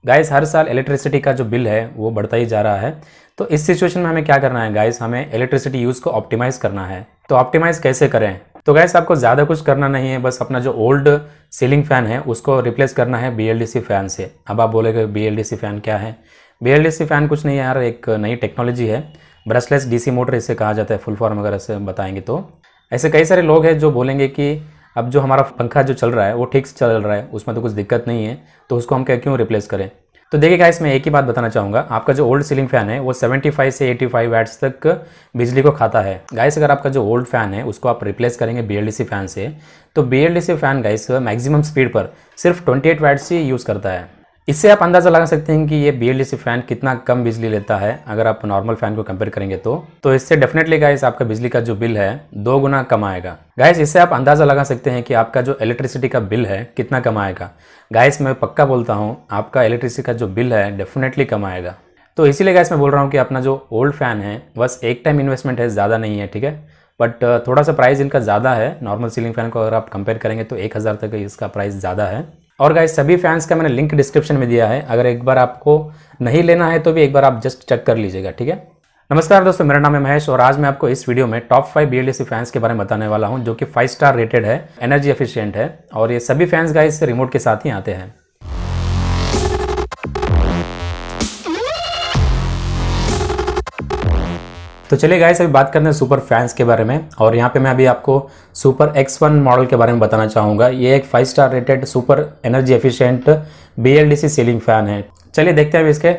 Guys हर साल electricity का जो बिल है वो बढ़ता ही जा रहा है। तो इस सिचुएशन में हमें क्या करना है गाइस, हमें इलेक्ट्रिसिटी यूज़ को ऑप्टिमाइज़ करना है। तो ऑप्टिमाइज़ कैसे करें? तो गाइस आपको ज़्यादा कुछ करना नहीं है, बस अपना जो ओल्ड सीलिंग फ़ैन है उसको रिप्लेस करना है BLDC फ़ैन से। अब आप बोलेंगे BLDC फ़ैन क्या है? BLDC फ़ैन कुछ नहीं है यार, एक नई टेक्नोलॉजी है, ब्रशलेस DC मोटर इसे कहा जाता है, फुल फॉर्म अगर ऐसे बताएंगे तो। ऐसे कई सारे लोग हैं जो बोलेंगे कि अब जो हमारा पंखा जो चल रहा है वो ठीक से चल रहा है, उसमें तो कुछ दिक्कत नहीं है, तो उसको हम क्या क्यों रिप्लेस करें? तो देखिए गाइस, मैं एक ही बात बताना चाहूँगा, आपका जो ओल्ड सीलिंग फ़ैन है वो 75 से 85 वैट्स तक बिजली को खाता है। गाइस अगर आपका जो ओल्ड फ़ैन है उसको आप रिप्लेस करेंगे BLDC फ़ैन से, तो BLDC fan guys maximum speed पर सिर्फ 28 वैट्स ही यूज़ करता है। इससे आप अंदाज़ा लगा सकते हैं कि ये BLDC फ़ैन कितना कम बिजली लेता है अगर आप नॉर्मल फ़ैन को कंपेयर करेंगे तो इससे डेफिनेटली गाइस आपका बिजली का जो बिल है 2 गुना कम आएगा। गाइस इससे आप अंदाज़ा लगा सकते हैं कि आपका जो इलेक्ट्रिसिटी का बिल है कितना कम आएगा। गाइस मैं पक्का बोलता हूँ आपका इलेक्ट्रिसिटी का जो बिल है डेफिनेटली कम आएगा। तो इसीलिए गाइस मैं बोल रहा हूँ कि अपना जो ओल्ड फ़ैन है बस एक टाइम इन्वेस्टमेंट है, ज़्यादा नहीं है, ठीक है। बट थोड़ा सा प्राइस इनका ज़्यादा है, नॉर्मल सीलिंग फ़ैन को अगर आप कंपेयर करेंगे तो 1000 तक इसका प्राइस ज़्यादा है। और गाइस सभी फैंस का मैंने लिंक डिस्क्रिप्शन में दिया है, अगर एक बार आपको नहीं लेना है तो भी एक बार आप जस्ट चेक कर लीजिएगा, ठीक है। नमस्कार दोस्तों, मेरा नाम है महेश और आज मैं आपको इस वीडियो में टॉप 5 BLDC फैंस के बारे में बताने वाला हूं जो कि 5 स्टार रेटेड है, एनर्जी एफिशिएंट है और ये सभी फैंस गाइस रिमोट के साथ ही आते हैं। तो चलिए गाइस अभी बात करते हैं सुपर फैंस के बारे में और यहाँ पे मैं अभी आपको सुपर X1 मॉडल के बारे में बताना चाहूँगा। ये एक 5 star rated super energy efficient BLDC ceiling fan है। चलिए देखते हैं अभी इसके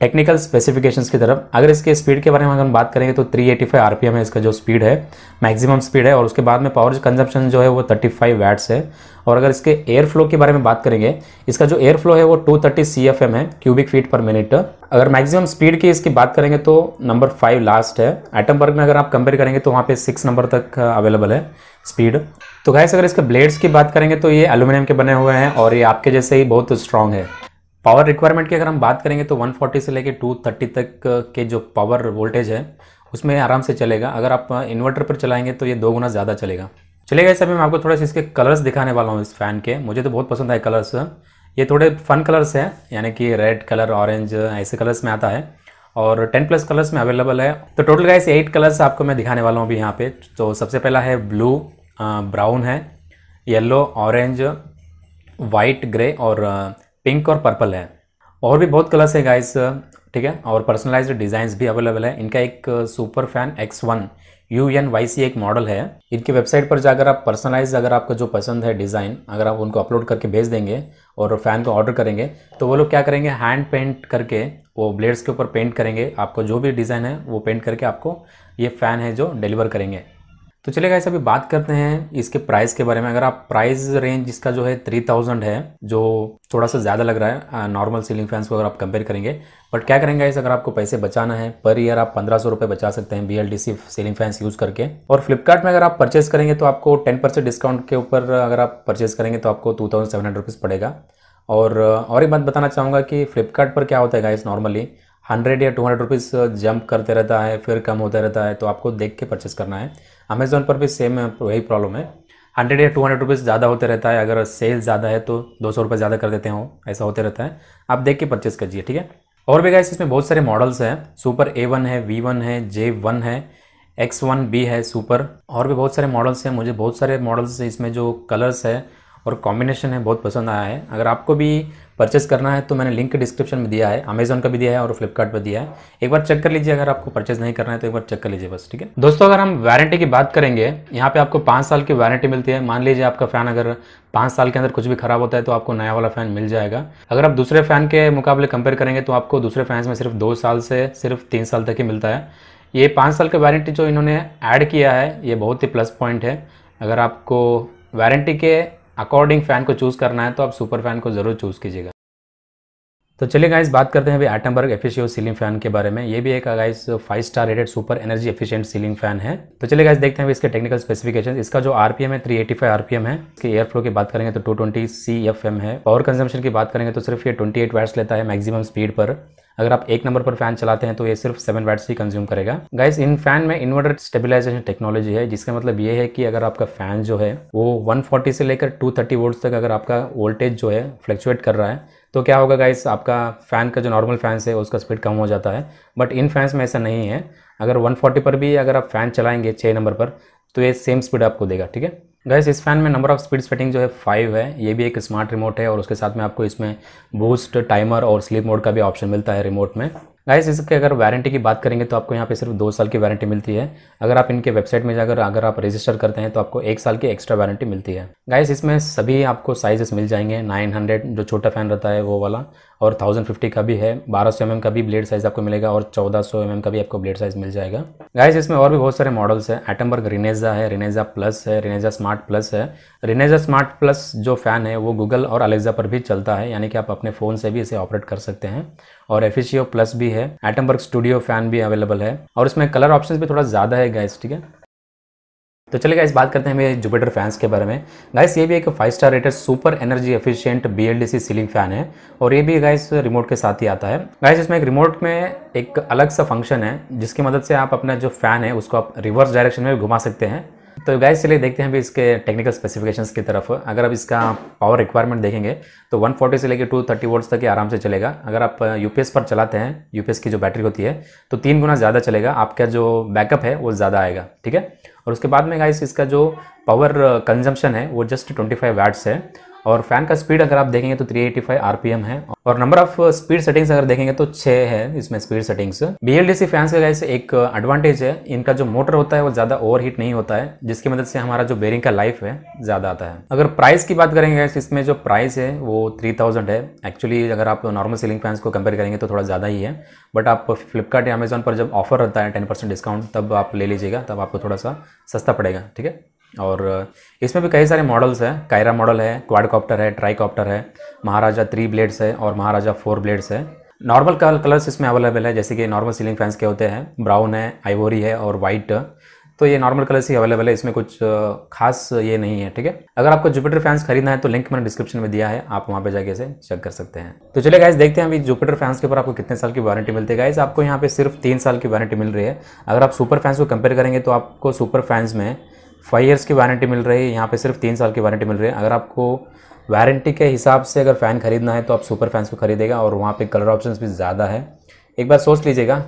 टेक्निकल स्पेसिफिकेशंस की तरफ। अगर इसके स्पीड के बारे में हम बात करेंगे तो 385 RPM है इसका जो स्पीड है, मैक्सिमम स्पीड है। और उसके बाद में पावर कंजप्शन जो है वो 35 वैट्स है। और अगर इसके एयर फ्लो के बारे में बात करेंगे, इसका जो एयर फ्लो है वो 230 CFM है, क्यूबिक फीट पर मिनट। अगर मैक्सिमम स्पीड की इसकी बात करेंगे तो नंबर 5 लास्ट है। एटमबर्ग में अगर आप कंपेयर करेंगे तो वहाँ पे 6 नंबर तक अवेलेबल है स्पीड। तो गाइस अगर इसके ब्लेड्स की बात करेंगे तो ये एल्यूमिनियम के बने हुए हैं और ये आपके जैसे ही बहुत स्ट्रॉन्ग है। पावर रिक्वायरमेंट की अगर हम बात करेंगे तो 140 से लेके 230 तक के जो पावर वोल्टेज है उसमें आराम से चलेगा। अगर आप इन्वर्टर पर चलाएंगे तो ये 2 गुना ज़्यादा चलेगा। चलेगा इस अभी मैं आपको थोड़ा सा इसके कलर्स दिखाने वाला हूँ इस फ़ैन के। मुझे तो बहुत पसंद आए कलर्स, ये थोड़े फन कलर्स हैं, यानी कि रेड कलर, ऑरेंज, ऐसे कलर्स में आता है और 10+ कलर्स में अवेलेबल है। तो टोटल गाइस 8 कलर्स आपको मैं दिखाने वाला हूँ अभी यहाँ पे। तो सबसे पहला है ब्लू, ब्राउन है, येलो, ऑरेंज, वाइट, ग्रे और पिंक और पर्पल है। और भी बहुत कलर्स है गाइस, ठीक है। और पर्सनलाइज्ड डिज़ाइंस भी अवेलेबल है। इनका एक सुपर फैन X1 UNYC एक मॉडल है। इनकी वेबसाइट पर जाकर आप पर्सनलाइज, अगर आपको जो पसंद है डिज़ाइन, अगर आप उनको अपलोड करके भेज देंगे और फ़ैन को ऑर्डर करेंगे तो वो लोग क्या करेंगे, हैंड पेंट करके वो ब्लेड्स के ऊपर पेंट करेंगे, आपको जो भी डिज़ाइन है वो पेंट करके आपको ये फ़ैन है जो डिलीवर करेंगे। तो चलिए गाइस अभी बात करते हैं इसके प्राइस के बारे में। अगर आप प्राइस रेंज इसका जो है 3000 है, जो थोड़ा सा ज़्यादा लग रहा है नॉर्मल सीलिंग फैंस को अगर आप कंपेयर करेंगे। बट क्या करेंगे गाइस, अगर आपको पैसे बचाना है पर ईयर आप 1500 रुपये बचा सकते हैं BLDC सीलिंग फैंस यूज़ करके। और फ्लिपकार्ट में अगर आप परचेस करेंगे तो आपको 10% डिस्काउंट के ऊपर अगर आप परचेस करेंगे तो आपको 2700 रुपीज़ पड़ेगा। और एक बात बताना चाहूँगा कि फ्लिपकार्ट पर क्या होता है गाइस, नॉर्मली 100 या 200 रुपीज़ जंप करते रहता है, फिर कम होता रहता है, तो आपको देख के परचेस करना है। अमेज़ॉन पर भी सेम वही प्रॉब्लम है, 100 या 200 रुपीज़ ज़्यादा होते रहता है। अगर सेल ज़्यादा है तो 200 रुपये ज़्यादा कर देते हो, ऐसा होते रहता है। आप देख के परचेस कीजिए, ठीक है। और भी गाइस इसमें बहुत सारे मॉडल्स हैं, सुपर A1 है, V1 है, J1 है, X1B है सुपर, और भी बहुत सारे मॉडल्स हैं। मुझे बहुत सारे मॉडल्स इसमें जो कलर्स है और कॉम्बिनेशन है बहुत पसंद आया है। अगर आपको भी परचेस करना है तो मैंने लिंक डिस्क्रिप्शन में दिया है, अमेज़ॉन का भी दिया है और फ्लिपकार्ट पर दिया है, एक बार चेक कर लीजिए। अगर आपको परचेस नहीं करना है तो एक बार चेक कर लीजिए बस, ठीक है दोस्तों। अगर हम वारंटी की बात करेंगे, यहाँ पे आपको 5 साल की वारंटी मिलती है। मान लीजिए आपका फ़ैन अगर 5 साल के अंदर कुछ भी खराब होता है तो आपको नया वाला फ़ैन मिल जाएगा। अगर आप दूसरे फ़ैन के मुकाबले कंपेयर करेंगे तो आपको दूसरे फैंस में सिर्फ 2 साल से सिर्फ 3 साल तक ही मिलता है। ये 5 साल की वारंटी जो इन्होंने ऐड किया है ये बहुत ही प्लस पॉइंट है। अगर आपको वारंटी के अकॉर्डिंग फ़ैन को चूज़ करना है तो आप सुपर फैन को ज़रूर चूज़ कीजिएगा। तो चलिए गाइस बात करते हैं अभी एटमबर्ग एफिशियो सीलिंग फैन के बारे में। ये भी एक guys 5 star rated super energy efficient ceiling fan है। तो चलिए गाइस देखते हैं इसके टेक्निकल स्पेसिफिकेशन। इसका जो RPM है 385 RPM है। इसके एयर फ्लो की बात करेंगे तो 220 CFM है। पावर कंजम्पशन की बात करेंगे तो सिर्फ ये 28 वैट्स लेता है मैक्सिमम स्पीड पर। अगर आप 1 नंबर पर फैन चलाते हैं तो ये सिर्फ 7 वैट्स ही कंज्यूम करेगा। गाइस इन फैन में इन्वर्टर स्टेबलाइजेशन टेक्नोलॉजी है, जिसका मतलब ये है कि अगर आपका फैन जो है वो 140 से लेकर 230 वोल्ट तक अगर आपका वोल्टेज जो है फ्लक्चुएट कर रहा है तो क्या होगा गाइस, आपका फ़ैन का जो नॉर्मल फैंस है उसका स्पीड कम हो जाता है, बट इन फैंस में ऐसा नहीं है। अगर 140 पर भी अगर आप फ़ैन चलाएंगे 6 नंबर पर तो ये सेम स्पीड आपको देगा, ठीक है गाइस। इस फैन में नंबर ऑफ स्पीड सेटिंग जो है 5 है। ये भी एक स्मार्ट रिमोट है और उसके साथ में आपको इसमें बूस्ट, टाइमर और स्लीप मोड का भी ऑप्शन मिलता है रिमोट में। गाइस इसके अगर वारंटी की बात करेंगे तो आपको यहाँ पे सिर्फ 2 साल की वारंटी मिलती है। अगर आप इनके वेबसाइट में जाकर अगर आप रजिस्टर करते हैं तो आपको 1 साल की एक्स्ट्रा वारंटी मिलती है। गाइस इसमें सभी आपको साइजेस मिल जाएंगे, 900 जो छोटा फ़ैन रहता है वो वाला, और 1050 का भी है, 1200 mm का भी ब्लेड साइज़ आपको मिलेगा और 1400 mm का भी आपको ब्लेड साइज़ मिल जाएगा। गाइस इसमें और भी बहुत सारे मॉडल्स हैं। एटमबर्ग रिनेजा है, रिनेजा प्लस है, रिनेजा स्मार्ट प्लस है। रिनेजा स्मार्ट प्लस जो फ़ैन है वो गूगल और अलेक्सा पर भी चलता है, यानी कि आप अपने फ़ोन से भी इसे ऑपरेट कर सकते हैं। और एफिशियो प्लस भी है, एटमबर्ग स्टूडियो फ़ैन भी अवेलेबल है और इसमें कलर ऑप्शंस भी थोड़ा ज़्यादा है गाइस, ठीक है। तो चलिए गाइस बात करते हैं हमें जुपिटर फैंस के बारे में। गाइस ये भी एक 5 star rated super energy efficient BLDC ceiling fan है और ये भी गाइस रिमोट के साथ ही आता है। गाइस इसमें एक रिमोट में एक अलग सा फंक्शन है जिसकी मदद से आप अपना जो फैन है उसको आप रिवर्स डायरेक्शन में भी घुमा सकते हैं। तो गाइस चलिए देखते हैं अभी इसके टेक्निकल स्पेसिफिकेशंस की तरफ। अगर आप इसका पावर रिक्वायरमेंट देखेंगे तो 140 से लेकर 230 वोल्ट्स तक ही आराम से चलेगा। अगर आप UPS पर चलाते हैं, UPS की जो बैटरी होती है, तो 3 गुना ज़्यादा चलेगा, आपका जो बैकअप है वो ज़्यादा आएगा, ठीक है। और उसके बाद में गाइस इसका जो पावर कंजम्पशन है वो जस्ट 25 वाट्स है और फैन का स्पीड अगर आप देखेंगे तो 385 RPM है और नंबर ऑफ स्पीड सेटिंग्स अगर देखेंगे तो 6 है इसमें स्पीड सेटिंग्स। BLDC फैंस का गाइस एक एडवांटेज है, इनका जो मोटर होता है वो ज़्यादा ओवरहीट नहीं होता है, जिसकी मदद से हमारा जो बेरिंग का लाइफ है ज़्यादा आता है। अगर प्राइस की बात करेंगे गाइस, इसमें जो प्राइस है वो 3000 है। एक्चुअली अगर आप नॉर्मल सीलिंग फैंस को कंपेयर करेंगे तो थोड़ा ज़्यादा ही है, बट आप फ्लिपकार्ट या अमेजोन पर जब ऑफर रहता है 10% डिस्काउंट तब आप ले लीजिएगा, तब आपको थोड़ा सा सस्ता पड़ेगा, ठीक है। और इसमें भी कई सारे मॉडल्स हैं, कायरा मॉडल है, क्वाडकॉप्टर है, ट्राईकॉप्टर है, महाराजा 3 ब्लेड्स है और महाराजा 4 ब्लेड्स है। नॉर्मल कलर्स इसमें अवेलेबल है, जैसे कि नॉर्मल सीलिंग फैंस के होते हैं, ब्राउन है, आइवोरी है और वाइट। तो ये नॉर्मल कलर्स ही अवेलेबल है, इसमें कुछ खास ये नहीं है, ठीक है। अगर आपको जुपिटर फैंस खरीदना है तो लिंक मैंने डिस्क्रिप्शन में दिया है, आप वहाँ पे जाके इसे चेक कर सकते हैं। तो चलिए गाइस देखते हैं अभी जुपिटर फैंस के ऊपर आपको कितने साल की वारंटी मिलती है। गाइस आपको यहाँ पे सिर्फ 3 साल की वारंटी मिल रही है। अगर आप सुपर फैंस को कंपेयर करेंगे तो आपको सुपर फैंस में 5 ईयर्स की वारंटी मिल रही है, यहाँ पे सिर्फ 3 साल की वारंटी मिल रही है। अगर आपको वारंटी के हिसाब से अगर फ़ैन खरीदना है तो आप सुपर फैंस को खरीदेगा और वहाँ पे कलर ऑप्शंस भी ज़्यादा है, एक बार सोच लीजिएगा।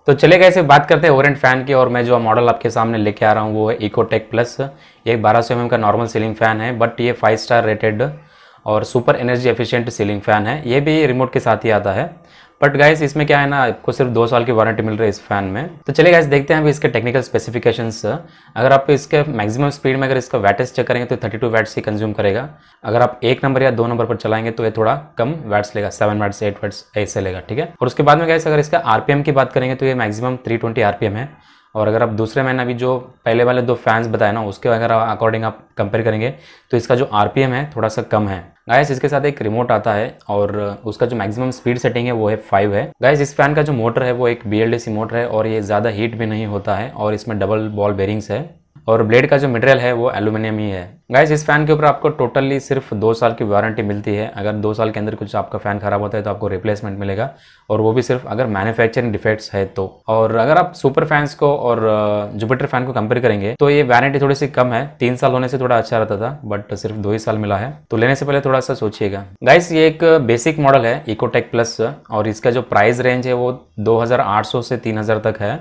तो चलेगा ऐसे बात करते हैं ओरेंट फ़ैन की, और मैं जो मॉडल आपके सामने लेके आ रहा हूँ वो है इकोटेक प्लस। ये 1200 mm का नॉर्मल सीलिंग फ़ैन है, बट ये 5 स्टार रेटेड और super energy efficient ceiling fan है। ये भी रिमोट के साथ ही आता है, बट गाइस इसमें क्या है ना, आपको सिर्फ 2 साल की वारंटी मिल रही है इस फैन में। तो चलिए गाइस देखते हैं अभी इसके टेक्निकल स्पेसिफिकेशंस। अगर आप इसके मैक्सिमम स्पीड में अगर इसका वैटेज चेक करेंगे तो 32 वैट्स ही कंज्यूम करेगा। अगर आप 1 नंबर या 2 नंबर पर चलाएंगे तो ये थोड़ा कम वैट्स लेगा, 7 वैट्स 8 वैट्स ऐसे लेगा, ठीक है। और उसके बाद में गाइस अगर इसका RPM की बात करेंगे तो ये मैक्सिमम 320 RPM है। और अगर आप दूसरे मैंने अभी जो पहले वाले 2 फैंस बताए ना उसके अगर अकॉर्डिंग आप कंपेयर करेंगे तो इसका जो RPM है थोड़ा सा कम है। गाइस इसके साथ एक रिमोट आता है और उसका जो मैक्सिमम स्पीड सेटिंग है वो है 5 है। गाइस इस फैन का जो मोटर है वो एक BLDC मोटर है और ये ज़्यादा हीट भी नहीं होता है और इसमें डबल बॉल बेरिंग्स है और ब्लेड का जो मटेरियल है वो एल्यूमिनियम ही है। गाइस इस फैन के ऊपर आपको टोटली सिर्फ 2 साल की वारंटी मिलती है। अगर 2 साल के अंदर कुछ आपका फैन खराब होता है तो आपको रिप्लेसमेंट मिलेगा, और वो भी सिर्फ अगर मैन्युफैक्चरिंग डिफेक्ट्स है तो। और अगर आप सुपर फैंस को और जुपिटर फैन को कंपेयर करेंगे तो ये वारंटी थोड़ी सी कम है, 3 साल होने से थोड़ा अच्छा रहता था, बट सिर्फ 2 ही साल मिला है, तो लेने से पहले थोड़ा सा सोचिएगा। गाइस ये एक बेसिक मॉडल है इकोटेक प्लस और इसका जो प्राइस रेंज है वो 2800 से 3000 तक है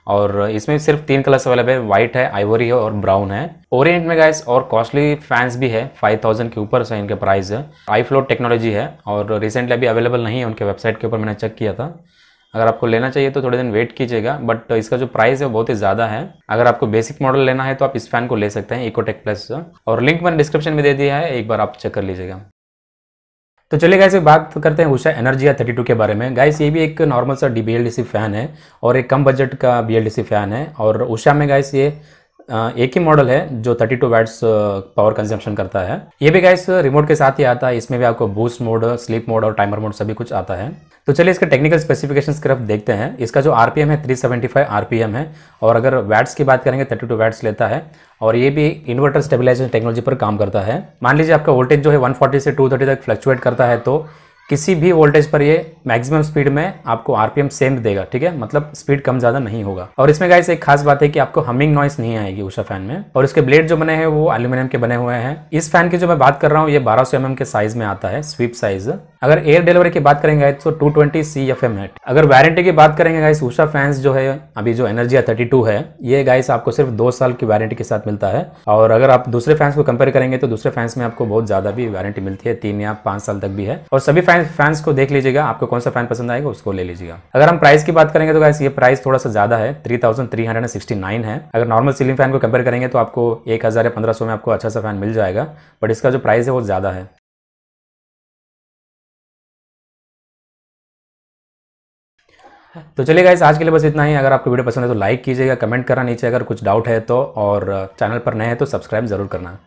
और इसमें सिर्फ 3 कलर्स अवेलेबल है, व्हाइट है, आइवरी है और ब्राउन है। ओरिएंट में गाइस और कॉस्टली फैंस भी है, 5000 के ऊपर से इनके प्राइस है। आई फ्लोट टेक्नोलॉजी है और रिसेंटली अभी अवेलेबल नहीं है उनके वेबसाइट के ऊपर, मैंने चेक किया था। अगर आपको लेना चाहिए तो थोड़े दिन वेट कीजिएगा, बट इसका जो प्राइस है वो बहुत ही ज़्यादा है। अगर आपको बेसिक मॉडल लेना है तो आप इस फैन को ले सकते हैं इकोटेक प्लस, और लिंक मैंने डिस्क्रिप्शन में दे दिया है, एक बार आप चेक कर लीजिएगा। तो चलिए गाइस बात करते हैं उषा एनर्जिया 32 के बारे में। गाइस ये भी एक नॉर्मल सा BLDC फ़ैन है और एक कम बजट का BLDC फ़ैन है और उषा में गाइस ये एक ही मॉडल है जो 32 वैट्स पावर कंजम्पशन करता है। ये भी गाइस रिमोट के साथ ही आता है, इसमें भी आपको बूस्ट मोड, स्लीप मोड और टाइमर मोड सभी कुछ आता है। तो चलिए इसके टेक्निकल स्पेसिफिकेशंस की तरफ देखते हैं। इसका जो RPM है 375 RPM है और अगर वैट्स की बात करेंगे 32 वैट्स लेता है और ये भी इन्वर्टर स्टेबलाइजेशन टेक्नोलॉजी पर काम करता है। मान लीजिए आपका वोल्टेज जो है 140 से 230 तक फ्लक्चुएट करता है तो किसी भी वोल्टेज पर ये मैक्सिमम स्पीड में आपको आरपीएम सेम देगा, ठीक है, मतलब स्पीड कम ज़्यादा नहीं होगा। और इसमें गाइस एक खास बात है कि आपको हमिंग नॉइस नहीं आएगी उषा फैन में। और इसके ब्लेड जो बने हैं वो एल्यूमिनियम के बने हुए हैं। इस फैन की जो मैं बात कर रहा हूँ ये 1200 mm के साइज में आता है, स्वीप साइज। अगर एयर डिलीवरी की बात करेंगे तो 220 CFM है। अगर वारंटी की बात करेंगे गाइस, उषा फैंस जो है अभी जो एनर्जिया 32 है ये गाइस आपको सिर्फ 2 साल की वारंटी के साथ मिलता है। और अगर आप दूसरे फैंस को कंपेयर करेंगे तो दूसरे फैंस में आपको बहुत ज़्यादा भी वारंटी मिलती है, 3 या 5 साल तक भी है। और सभी फैंस को देख लीजिएगा, आपको कौन सा फैन पसंद आएगा उसको ले लीजिएगा। अगर हम प्राइस की बात करेंगे तो गाइस ये प्राइस थोड़ा सा ज़्यादा है, 3369 है। अगर नॉर्मल सीलिंग फैन को कंपेयर करेंगे तो आपको 1000 या 1500 में आपको अच्छा सा फैन मिल जाएगा, बट इसका जो प्राइस है वो ज़्यादा है। तो चलिए गाइस, आज के लिए बस इतना ही। अगर आपको वीडियो पसंद है तो लाइक कीजिएगा, कमेंट करना नीचे अगर कुछ डाउट है तो, और चैनल पर नए हैं तो सब्सक्राइब जरूर करना।